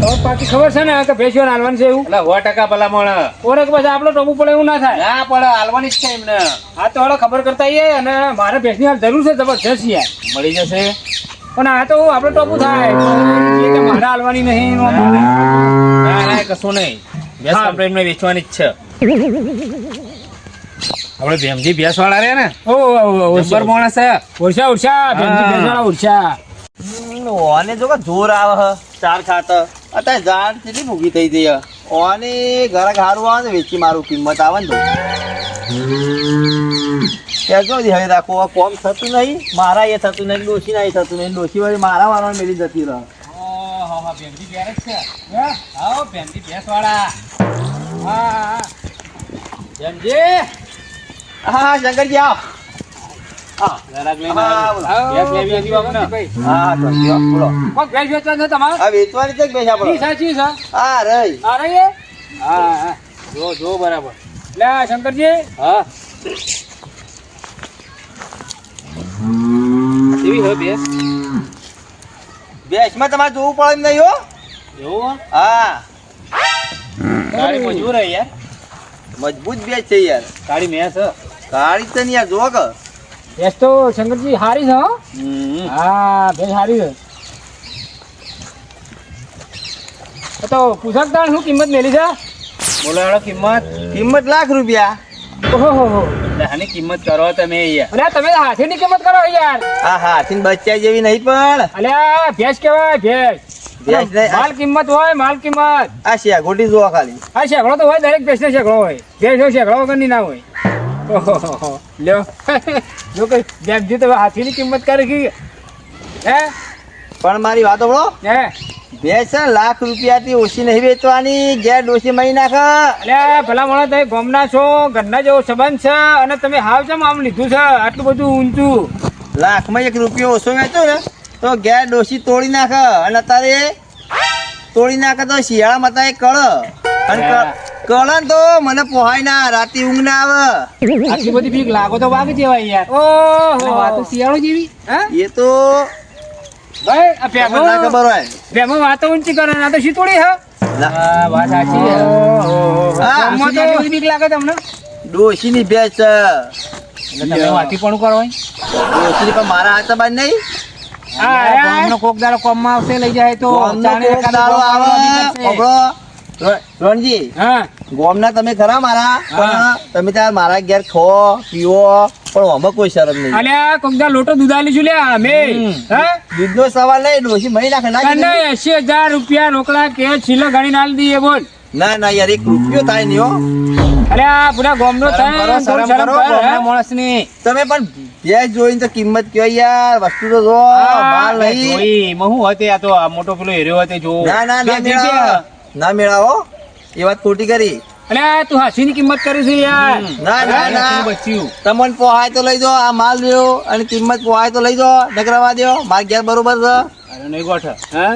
તો પાછી ખબર છે ને કે ભેંસો હાલવાની છે એવું એટલે 100% ભલામણ. ઓરે કે પછી આપણે ટોપું પડે એવું ના થાય. ના પડે, હાલવાની જ છે એમને. આ તો હવે ખબર કરતા આવીએ અને મારે ભેંસની હાલ જરૂર છે જબરજસ્ત યાર. મળી જશે. પણ આ તો આપણે ટોપું થાય એ કે મારે હાલવાની નહીં ના ના કશું નહીં. ભેંસ હા. આપણે એમને વેચવાની જ છે. આપણે ભેમજી ભેંસ વાળા રે ને જબ્બર માણસ છે. ઉરછા ઉરછા ભેંસવાળા ઉરછા. ઓને જો કે જોર આવે હ ચાર ખાતર અત્યારે ઝાડ કેટલી મૂકી થઈ જઈ ઓને ઘરે હારું આવે ને વેચી મારું કિંમત આવે ને તો ત્યાં જો હવે રાખો કોમ થતું નહીં મારા એ થતું નહીં ડોશી ના એ થતું નહીં ડોશી વાળી મારા વાળા મેળી જતી રહે ભેંસી ભેંસ છે આવો ભેંસી ભેંસવાળા. હા ભેંસજી હા શંકરજી આવો જરાક લઈને હા, આવો. બોલો. ભેંસ લેવી હતી બાપને. હા તો બોલો કોણ ભેંસ વેચવા છે તમારે? આ વેચવાની છે કે બેસા ચી પડો છે ચી છે? હા રહી આ રહી એ? હા હા જો બરાબર. લે શંકરજી હા કેવી હોય ભેંસ? બેસમાં તમારે જોવું પડે એમ નહીં હો એવું હા ગાડી મજબૂર હે યાર. મજબૂત બેસ છે યાર ગાડી મેસ હે. ગાડી તો નહીં યાર જો કે ભેંસ તો શંકરજી હારી છે હો. હા ભેંસ હારી છે. તો પૂછક તાણ શું કિંમત મેલી છે? બોલો હેડો કિંમત. કિંમત ₹1,00,000 ઓહો એટલે આની કિંમત કરો તમે યાર. અલ્યા તમે તો હાથીની કિંમત કરો યાર. આ હાથીને બચ્ચા જેવી નહીં પણ અલ્યા ભેંસ કહેવાય ભેંસ. ભેંસ નહીં, માલ કિંમત હોય માલ કિંમત. આ શેગોટી જોવા ખાલી હા શેકડો તો હોય દરેક ભેંસને શેકડો હોય. ભેંસ હોય શેકડો વગરની ના હોય. ઓહો લ્યો જો કે ભેંસજી તમે હાથીની કિંમત કરી કે હે પણ મારી વાત સાંભળો હે ભેંસ છે ને ₹1,00,000 થી ઓછી નહીં વેચવાની ઘેર ડોસી મહી નાખ અલ્યા ભલા મોણા તમે ગામના છો ઘરના જેવો સંબંધ છે અને તમે હાવ ચમ આમ લીધું છે આટલું બધું ઊંચું. લાખમાં ₹1 ઓછો વેચો ને તો ઘેર ડોસી તોડી નાખ અને અત્યારે તોડી નાખે તો શિયાળામાં હતા એ કળ અને કળ ને તો મને પોહાય ના રાતે ઊંઘ ના આવે આટલી બધી બીક લાગો તો વાગ જેવાય યાર. ઓહો વાતો શિયાળો જેવી હે એ તો ભાઈ આ તમને ના ખબર હોય ભેમો વાતો ઊંચી કરે ના તો શીતોડી હે. હા વાત સાચી છે. હા, ગામમાં તો આટલી બધી બીક લાગે તમને? ડોસી ની ભેંસ છે એટલે તમે વાતી પણ કરો હોય. ડોસી પણ મારા હાથ બાદ નહીં ગામનો કોક દાડો કોમમાં આવશે લઈ જાય તો ગોમનો ચાણે કોક એકાદો દાડો ગોળ આવે. વાળી કરશે. ઓગળો. રણજી હા ગોમના તમે ખરા મારા પણ તમે ત્યાં મારા ઘેર ખો પીવો પણ આમાં કોઈ શરમ નહીં અલ્યા કોકદા લોટો દૂધ આલી છું લ્યા અમે હે દૂધનો સવાલ નહીં ડોસી મહી નાખે ના અને કીધું? 80,000 રૂપિયા રોકડા કે છીલો ગણી નાલ દઈએ બોલ. ના ના યાર ₹1 થાય નહીં હો અલ્યા પૂરા ગામનો શરમ થાય કરો, ને થોડું શરમ કરો શરમ કર, ગામના હે? માણસની. તમે પણ ભેંસ જોઈને તો કિંમત કયો યાર વસ્તુ તો જો માલ નહીં જોઈ, એમાં શું હતું? આ તો આ મોટો પેલો હેર્યો હતો જો. ના ના ના બે દીધી. મેળાવો ના મેળાવો એ વાત ખોટી કરી અલ્યા તું હાસીની કિંમત કરી છે યાર. ના ના આ ના નથી બચ્યું. તમને પોહાય તો લઈ દો આ માલ લ્યો અને કિંમત પોહાય તો લઈ દો નકરવા દો માર ઘેર બરોબર છે અરે નહીં ગોઠ. હા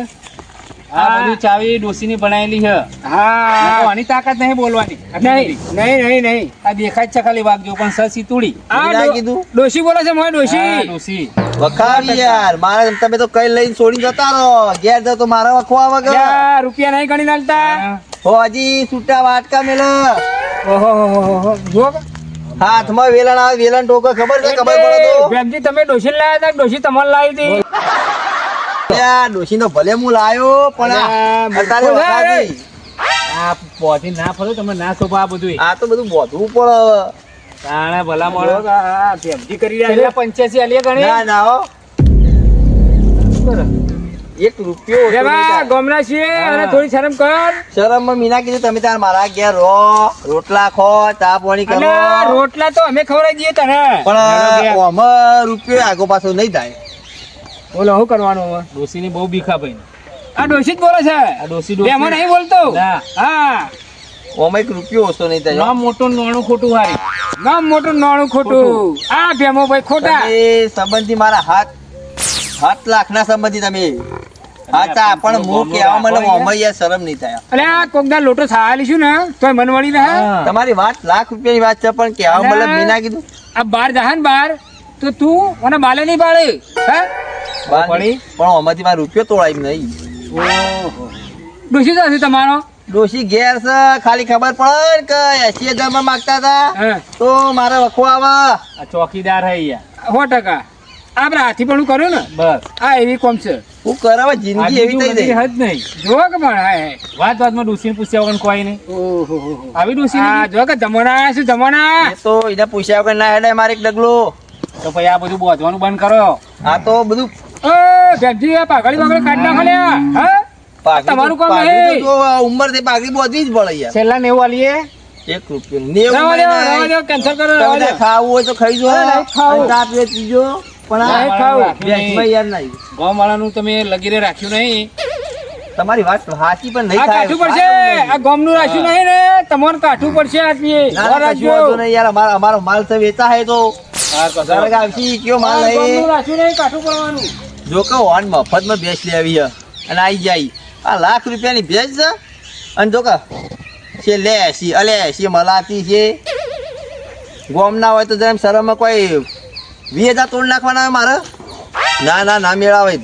આ બધી ચાવી ડોસીની બનાવેલી છે. હા નકર આની તાકાત નહીં બોલવાની. નહીં નહીં નહીં આ દેખાય જ છે ખાલી વાગજો પણ સસી તુડી. આ ના કીધું ડોશી બોલે છે મોય હા, ડોશી. ડોસી. વખાવી યાર મારે તમે તો કઈ લઈને છોડી જતા રહો ઘેર જાવ તો મારા વખવા વગર અલ્યા રૂપિયા નહીં ગણી નાલતા. હો હજી છૂટા વાટકા મેલો ઓહો જો હાથમાં વેલણ આવે વેલણ ટોકો ખબર છે ખબર પડે તો બેનજી તમે ડોશી લાયા હતા કે ડોશી તમારે લાવી હતી? યાર ડોશીનો ભલે હું લાયો પણ અલ્યા, અત્યારે મૂર્ખો છે, વખાવી. આ પોથી ના ફરો તમે ના શોભા આ બધું. આ તો બધું બોધવું પડે તાણે ભલા જો મળો. આ બેનજી કરી રહ્યા છેલ્લા છે. 85 આલીએ ગણી. ના ના હો ₹1 ઓછો નહીં રેવા, થાય. ગામના છીએ અને થોડી શરમ કર. શરમમાં મીના કીધું તમે તાર મારા ઘેર રહો રોટલા ખો ચા પાણી કરો અલ્યા, રોટલા તો અમે ખવડાવી દઈએ તને. પણ આમાં રૂપિયો આગો પાછો નહીં થાય બોલો શું કરવાનું હવે? ડોસીની બહુ બીખા ભાઈ. આ ડોશી જ બોલે છે. આ ડોસી એમાં નહીં બોલતો. ના. હા આમાં ₹1 ઓછો નહીં થાય નામ મોટું ને નાનું ખોટું હારી. નામ મોટું નાણું ખોટું. આ ભેમો ભાઈ ખોટા. તમે સંબંધી મારા 7 લાખના સંબંધી તમે હાચા પણ હું કહેવા મને આમાં યાર શરમ નહીં થાય અલે આ કોકદા લોટો ખાલી છું ને તોય મન વળી રહે. હા. તમારી વાત ₹1,00,000 ની વાત છે પણ કહેવા અલા. મતલબ મીના કીધું આ બાર જહાન બાર તો તું મને બાલે નહીં પાડે હે બાર પડી? પણ આમાંથી મારો રૂપિયો તોડાય નહીં ઓહો ડોશી તો હશે તમારો ડોશી ઘેર છે, ખાલી ખબર પડે ને કે 80,000 માં માંગતા હતા હા તો મારે વખો આવે. આ ચોકીદાર હે યાર 100%. આપણે હાથી પણ કર્યું ને બસ આ એવી કોમ છે. હું કરાવે જિંદગી એવી થઈ આજની ગઈ. હદ નહીં જો કે પણ હાય વાતમાં ડૂસીને પૂછ્યા વગર કોઈ નહીં ઓહો આવી ડૂસી આ જો કે જમણા આયા છે જમણા. એ તો એને પૂછ્યા વગર ના હેડે મારે એક ડગલો. તો પછી આ બધું બોધવાનું બંધ કરો. આ તો બધું એ બેબજી આ પાઘડી પાઘડી કાઢ નાખો લ્યા. હા પાઘડી તમારું કામ પાઘડી હે. તો ઉંમર થી પાઘડી બોધવી જ પડે યાર. છેલ્લા 90 આલીએ 1 રૂપિયો 90 રવા માં દો, રવા નહીં. દો, cancel કરો, તમે રવા દો. તારે ખાવું હોય તો ખાઈ જો. અરે નહીં ખાવું. અને ચા પીએ પીજો. પણ નહીં આ ખાવું. ભેંસમાં યાર નહીં. ગામ વાળાનું તમે લગીરે રાખ્યું નહીં. તમારી વાત સાચી પણ નહીં આ થાય. કાઠું પડશે આ ગોમનું રાખ્યું નહીં ને તમારે કાઠું પડશે આટલી ના, ના, કશું વાંધો નહીં યાર. અમારો માલ તો વેચા હે તો ઘરે આવશી કયો માલ ગોમનું નહીં. રાખ્યું નહીં કાઠું પડવાનું. જો કે ઓન મફતમાં ભેંસ લેવી હે અને આવી જાય આ લાખ રૂપિયાની ભેંસ છે અને જો કે છે લે 80 અલે 80 મલાતી છે. ગોમ ના હોય તો જેમ શરમમાં કોઈ 20,000 તોડ નાખવાના હોય મારે. ના ના ના મેળાવે.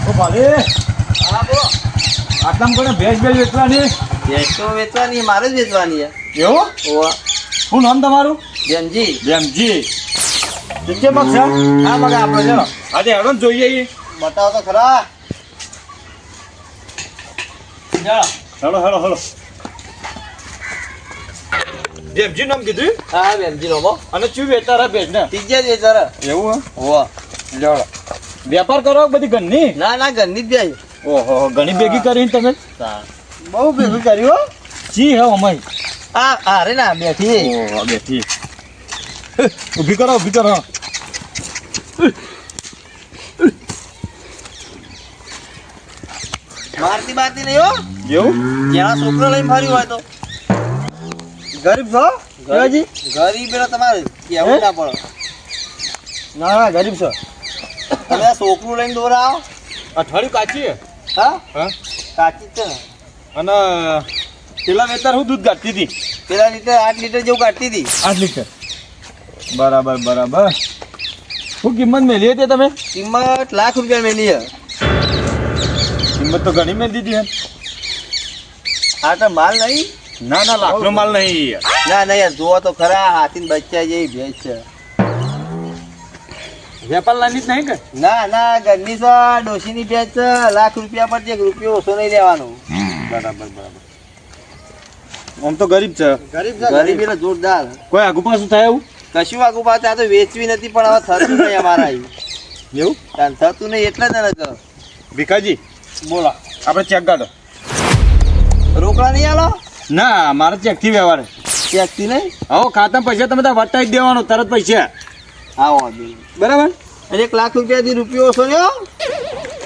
ઓ ભાલે હા બો આટલામાં કોને ભેંસ ભેંસ વેચવાની ભેંસ તો વેચવાની મારે જ વેચવાની છે. એવું ઓવા શું નામ તમારું બેનજી જેમજી જગ્યા મગ છે હા મગા આપણે ચલો આજે હેડો ને જોઈએ ઈ. બતાવો તો ખરા. હેડો હેડો હેડો જેમજી નામ કીધું હા બેનજી નો બો અને ચું વેચતા રહ્યા ભેંસ ને ત્રીજે જ વેચારે. એવું ઓવા હે વેપાર કરો બધી ઘરની ના ના ઘરની જ ભેંસ. ઓહો ઘણી ભેગી કરીને તમે બહુ ભેગું કર્યું હો. જી હે અમાઈ આ અરે ના બેઠી. ઓહો બેઠી ઊભી કરો ઊભી કરો મારતી બારતી નહીં હો. એવું જ્યાં છોકરો લઈને ફર્યું હોય તો ગરીબ છો ગરીબ એટલે તમારે કેવું ના પડે. ના ના ગરીબ છો તમે આ છોકરું લઈને દોરાવો. અઠવાડિયું કાચી હે હા હા કાચી જ છે ને. અને પેલા વેતાર હું દૂધ કાઢતી હતી પેલા લીટર 8 લીટર જેવું કાઢતી હતી. 8 લીટર બરાબર બરાબર શું કિંમત મેલી હતી તમે કિંમત લાખ રૂપિયા મેલી છે. કિંમત તો ઘણી મેં દીધી હે આ તો માલ નહીં. ના ના લાખનો માલ નહીં ના ના યાર જુઓ તો ખરા હાથીને બચ્ચા જેવી ભેંસ છે. વેપાર લાની જ નહીં કે ના ના ઘરની છે ડોશીની ભેંસ છે. લાખ રૂપિયા પર 1 રૂપિયો ઓછો નહીં લેવાનો. બરાબર બરાબર આમ તો ગરીબ છે ગરીબ એટલે જોરદાર. કોઈ આગુ પાછું થાય એવું કશું આગુ પાછું આ તો વેચવી નથી પણ હવે થતું નહીં અમારા અહીં. એવું થતું નહીં એટલે જ ને. ભીખાજી બોલા આપણે ચેક કાઢો રોકડા નહીં આલો. ના મારે ચેક થી વ્યવહાર ચેકથી નહીં. હવે ખાતા પૈસા તમે તો વટાઈ જ દેવાનો તરત પૈસા હા વાંધો નહીં. બરાબર અને 1 લાખ રૂપિયાથી રૂપિયો ઓછો લ્યો.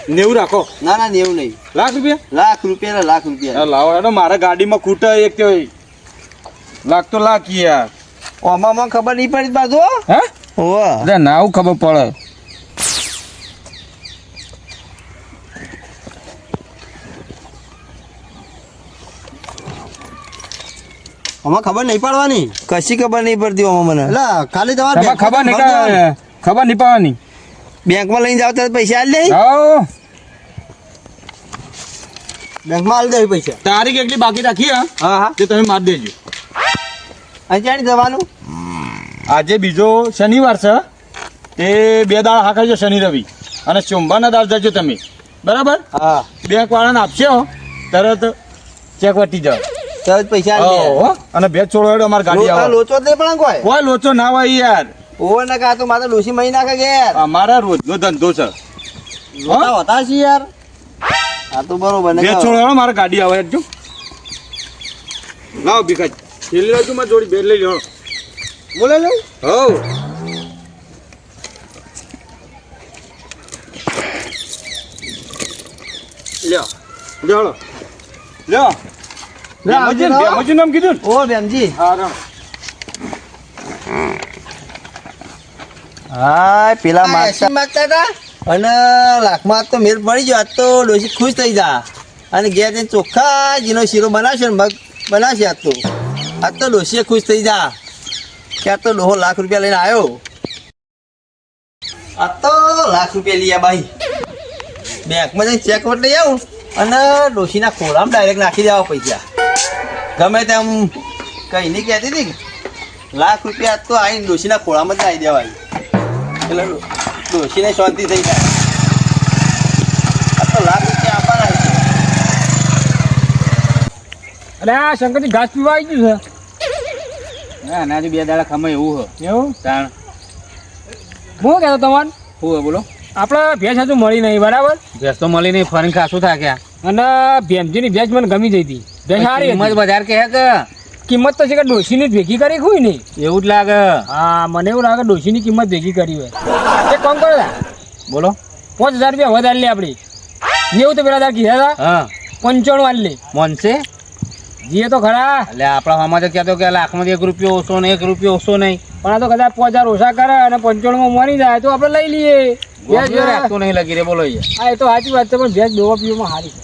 90 રાખો ના ના 90 નહીં. લાખ રૂપિયા લાખ રૂપિયા લાખ રૂપિયા. લાવો હેડો મારા ગાડીમાં ખૂટે એક તો લાખ તો લાખ યાર આમાં ખબર નહીં પડી બાજુ. હે ઓવા ના આવું ખબર પડે આમાં ખબર નહીં પડવાની. કશી ખબર નહીં પડતી આમાં મને. એટલે ખાલી તમારે તમારે ખબર નહીં કે ખબર નહીં પાવાની બેંકમાં લઈને જાવ ત્યારે પૈસા આલી દે. આવો બેંકમાં આલી દે પૈસા. તારીખ એટલી બાકી રાખી હા હા હા. તે તમે મારી દેજો અહીં ક્યાં જવાનું. આજે બીજો શનિવાર છે તે 2 દાડા હા કરજો શનિ રવિ અને સોમવારના દાળ જજો તમે બરાબર હા બેંક વાળાને આપશો તરત ચેક વટી જાવ તરત પૈસા આલી દે. હો અને ભેજ છોડો હેડો અમારી ગાડી આવે લોચો જ નહીં પણ કોઈ. કોઈ લોચો ના હોય યાર ઓવર ના કા તો મારે ડોસી મહી નાખે ઘેર. અમારા રોજનો ધંધો છે લોટા હોતા છે યાર. આ તો બરોબર ને. ભેજ છોડો હેડો મારી ગાડી આવે હેડજો લાવો ભીખાજ છેલ્લી બાજુ માં જોડી ભેજ લઈ લો બોલે લઉં. હો લ્યો. લ્યો લ્યો બેમજી નામ કીધું ને ઓ બેમજી. હા રામ હા પેલા માગતા હતા અને લાખમાં તો મેર પડી ગયો. આજ તો ડોસી ખુશ થઈ જા અને ઘેર જઈને ચોખ્ખા જીનો શીરો બનાવશે ને મગ બનાવશે. આજ તો ડોસીએ ખુશ થઈ જા. ત્યાં તો ડોહો લાખ રૂપિયા લઈને આવ્યો. આ તો લાખ રૂપિયા લઈ આ ભાઈ. બેંકમાં જઈને ચેક વટ લઈ આવું અને ડોશીના ખોળામાં ડાયરેક્ટ નાખી દેવા પૈસા. ગમે તેમ કઈ નહીં કહેતી હતી કે લાખ રૂપિયા તો આવીને ડોશીના ખોળામાં જ નાખી દેવાય એટલે ડોશીને શાંતિ થઈ જાય. આ તો લાખ રૂપિયા આપવાના છે. અરે આ શંકરજી ઘાસ પીવા આવી ગયું ના નાથી 2 દાડા ખમાય એવું હો છે એવું તાણ હું કહેતો તમારે શું હે બોલો આપણે ભેંસ હજુ મળી નહીં બરાબર ભેંસ તો મળી નહીં ફરીને ખાસું થાક્યા અને ભેંસજીની ભેંસ મને ગમી જઈ હતી ભેંસ સારી કિંમત હતી. બજાર કે હે કે કિંમત તો છે કે ડોશીની જ ભેગી કરી હોય ને. એવું જ લાગે હા મને એવું લાગે ડોશીની કિંમત ભેગી કરી હોય. એક કામ કરો લા, બોલો 5000 રૂપિયા વધારે લે આપણી 90 તો પેલા તાર કીધા હતા હા 95 આલ લે મોનસે જીએ તો ખરા. એટલે આપણા આમાં તો કહેતો કે લાખમાંથી 1 રૂપિયો ઓછો નહીં 1 રૂપિયો ઓછો નહીં પણ આ તો કદાચ 5000 ઓછા કરે અને 95 માં મળી જાય તો આપણે લઈ લઈએ. ભેંસ રાખતું નહીં લગી રે બોલો યાર હા એ તો સાચી વાત છે પણ ભેંસ દોવા પીવામાં સારી છે.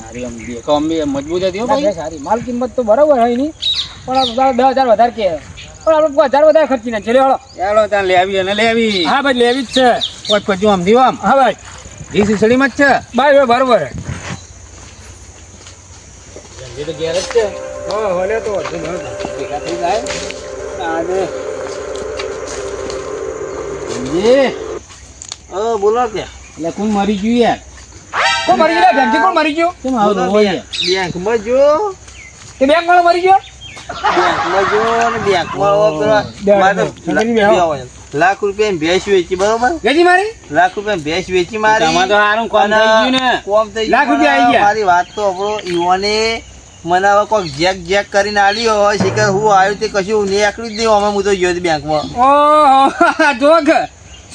હારી આમ દેખો આમ બી મજબૂત હતી હો ના, ભાઈ ભેંસ સારી માલ કિંમત તો બરાબર હોય નહીં પણ આ 10,000 વધારે કે પણ આપણે 1000 વધારે ખર્ચી નાખીએ લે હળો. ચાલો ત્યાં લેવી અને લેવી હા ભાઈ લેવી જ છે. પોચ પછી આમ દીવો આમ હા ભાઈ જી સિસડીમાં જ છે ભાઈ બરાબર એ તો ઘેર જ છે હા હલે તો ભેગા થઈ જાય આજે બોલો કે એટલે કોણ મરી ગયું યાર કોણ મરી ગયો ભેંસજી કોણ મરી ગયો કેમ આવું તો હોય યાર? બેંકમાં જો તે બેંક વાળો મરી ગયો બેંકમાં જો અને બેંકમાં મારે તો લાખ રૂપિયા ભેંસ વેચી બરોબર ગેજી મારી લાખ રૂપિયા ભેંસ વેચી મારી તમારે તો સારું કોમ થઈ ગયું ને કોમ થઈ ગયું. લાખ રૂપિયા આઈ ગયા. મારી વાત તો આપણો ઈવોને મને હવે કોઈક જેક કરીને આલ્યો હોય શીખર હું આવ્યું તે કશું નીકળી જ નહીં અમે હું તો ગયો હતો બેંકમાં ઓહો જો કે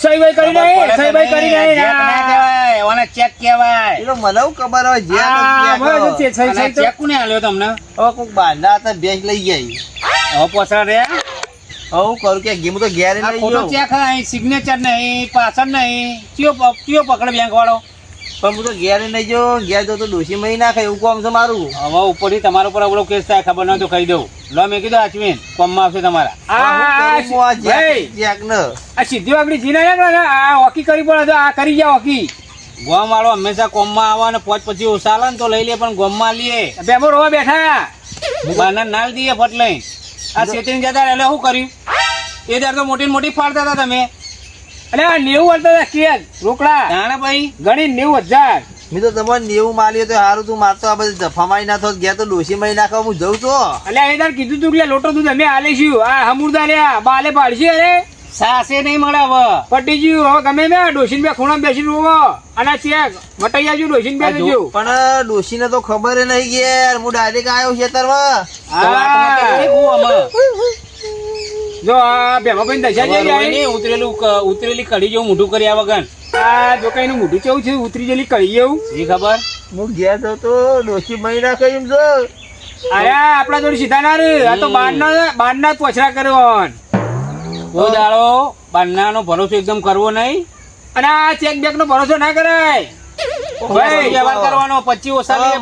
સહી ભાઈ કરી નહીં સહી ભાઈ કરી નહીં ચેક ના કહેવાય ઓને ચેક કહેવાય એટલે મને શું ખબર હોય જેક આ મને તો જેક સહી અને સહી તો ચેક કોને આલ્યો તમને હવે કોઈક બાંધા હતા ભેંસ લઈ ગયા હવે પોસા રે હવે હું કરું કે હું તો ઘેર આ લઈ ખોટો ગયો ચેક અહીં સિગ્નેચર નહીં પાછળ નહીં કયો પકડે બેંક વાળો પણ હું તો ઘેર નહીં જો ઘેર જો તો ડોસી મહી નાખે એવું કામ છે મારું હવે ઉપરથી તમારા ઉપર અવળો કેસ થાય ખબર નહીં તો કહી દઉં લો મેં કીધું અચવીન કોમમાં આવશે તમારા હું આ ભાઈ જેક ને આ સીધી આપણી જીના આ હોકી કરી પણ આ કરી ગયા હોકી ગોમ વાળો હંમેશા કોમમાં આવે ને પોચ પછી ઓછા આલે ને તો લઈ લે પણ ગોમમાં લઈએ બેમો રોવા બેઠા બાના નાલ દઈએ ફટ લઈ આ સેટિંગ જતા એટલે શું કર્યું એ ત્યારે તો મોટી ને મોટી ફાડતા હતા તમે અરે આ 90 હતા કે રોકડા જાણે ભાઈ ગણી 90,000 મેં તો તમારે 90 માલ્યો તો સારું તું મારતો આ બધું જફા મારી નાખો ઘેર તો ડોસી મહી નાખો હું જઉં તો અલ્યા એ તાર કીધું તું કે લોટો દૂધ અમે આલેશું આ હમુરદા લ્યા બાલે પાડશે અરે સાસે નહીં મળે હવે પટી ગયું હવે ગમે મેં ડોસીન બે ખૂણા બેસી રોવો અને ચેક વટાઈ આવજો ડોસીન બે દેજો પણ ડોસીને તો ખબર નહીં ઘેર હું ડાયરેક્ટ આવ્યો ખેતરમાં તો વાતમાં તો નહીં કહું અમે. જો આ બેમા ભાઈ દશા ખબર જઈ હોય નહીં, ઉતરેલી કઢી જેવું મોઢું કર્યા વગર આ જો કઈ નું મોઢું કેવું છે ઉતરી જેલી કરી એવું એ ખબર હું ઘેર તો ડોસી મહી નાખે એમ છે અરે આપડા જોડે સીધા ના રે આ તો બાર ના પોછરા કર્યો કોઈ દાડો બારનાનો ભરોસો એકદમ કરવો નહીં અને આ ચેક બેક નો ભરોસો ના કરાય ભાઈ વ્યવહાર કરવાનો 25 ઓછા લઈએ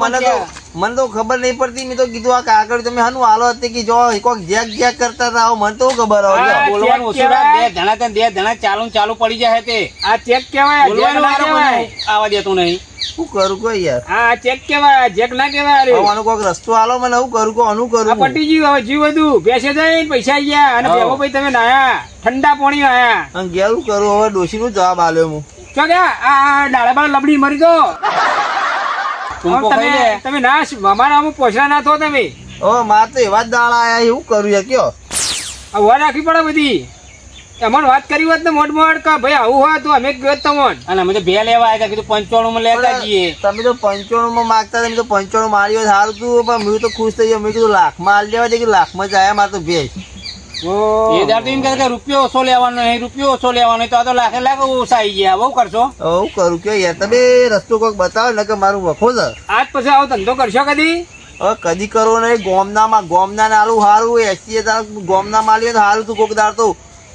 મને તો ખબર નહીં પડતી મેં તો કીધું આ કાગળ તમે હાનું હાલો હતી કે જો કોઈક જેક જેક કરતા હતા આવું મને તો ખબર હા, હોય બોલવાનું ઓછું રાખ બે ધણા ત્યાં બે ધણા ચાલુ પડી જાય તે આ ચેક કેવાય જેક બોલવાનું ના મારું કેવાય કોઈનું આવા દેતું નહીં શું કરું કોઈ યાર આ ચેક કેવાય જેક ના કેવાય રે હવે આનો કોઈક રસ્તો હાલો મને હું કરું કો આનું આ કરું પટી ગયું હવે જીવ બધું બેસે જઈને પૈસા ગયા અને હા. બેમો ભાઈ તમે નાયા ઠંડા પાણી આયા અને ઘેર હું કરું હવે ડોસી નું જવાબ આલ્યો હું જો કે આ ડાળા બાળ લબડી મરી તો ટૂંકો તમે ખાઈ લે તમે ના અમારા અમુક પોછરા ના થો તમે હવે મારે તો એવા જ દાડા આયા એવું કરું યાર કયો આ વાર રાખવી પડે બધી અમને વાત કરી હોત ને મોટ કે ભાઈ આવું હોય તો અમે ગયો તમોન અને અમે તો બે લેવા આવ્યા કીધું 95 માં લેતા જઈએ તમે તો 95 માં માંગતા તમે તો 95 માર્યો સારું તું પણ હું તો ખુશ થઈ ગયો મેં કીધું લાખમાં આલ દેવા દે કે લાખમાં જ આયા મારે તો ભેજ એ દાડ તો એમ કહે કે રૂપિયો ઓછો લેવાનો નહીં રૂપિયો ઓછો લેવાનો નહીં તો આ તો લાખે લાખ ઓછા આવી ગયા બહુ કરશો હવે હું કરું કયો યાર તમે રસ્તો કોઈક બતાવો ને કે મારું વખો છે આજ પછી આવો ધંધો કરશો કદી હવે કદી કરો નહીં ગોમના નાલું સારું 80,000 ગોમના માલ્યો તો સારું તું કોક દાડ તો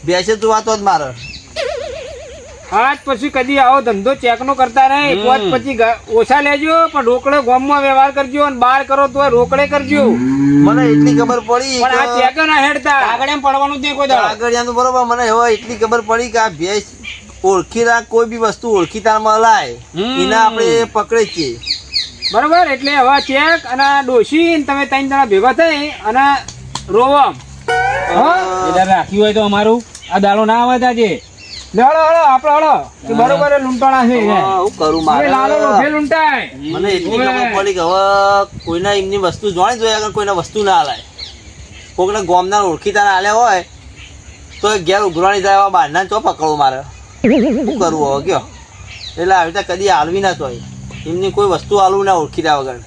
બેસે તું વાતો જ મારે આજ પછી કદી આવો ધંધો ચેક નો કરતા નહીં. પોત પછી ઓછા લેજો પણ રોકડે ગામમાં વ્યવહાર કરજો અને બહાર કરો તો રોકડે કરજો. મને એટલી ખબર પડી પણ આ ચેક ના હેડતા. આગળ એમ પડવાનું જ નહીં કોઈ દાડો. આગળ બરોબર મને હવે એટલી ખબર પડી કે આ ભેંસ ઓળખીતા કોઈ બી વસ્તુ ઓળખીતામાં લાય એના આપણે પકડે જ છીએ. બરોબર એટલે હવે ચેક અને ડોશી ને તમે ત્રણ જણા ભેગા થઈ અને રોવમ. એ દાડે રાખ્યું હોય તો અમારું આ દાડો ના આવે તાજે. લે હળો હળો આપડે હળો એ બરોબર એ લૂંટાણા છે હવે હું કરું હવે મારે લાલો લોભે લૂંટાય. મને એટલી ખબર પડી કે હવે કોઈના એમની વસ્તુ જોઈ જોઈએ આગળ કોઈને વસ્તુ ના લાય. કોકને ગોમના ઓળખીતા ના આલ્યા હોય તો એ ઘેર ઉઘરાણી જાય એવા બહારના ચો પકડવું મારે. શું કરવું હવે કયો? એટલે આવી રીતે કદી હાલવી ના તો એમની કોઈ વસ્તુ હાલવું ના ઓળખીતા વગર.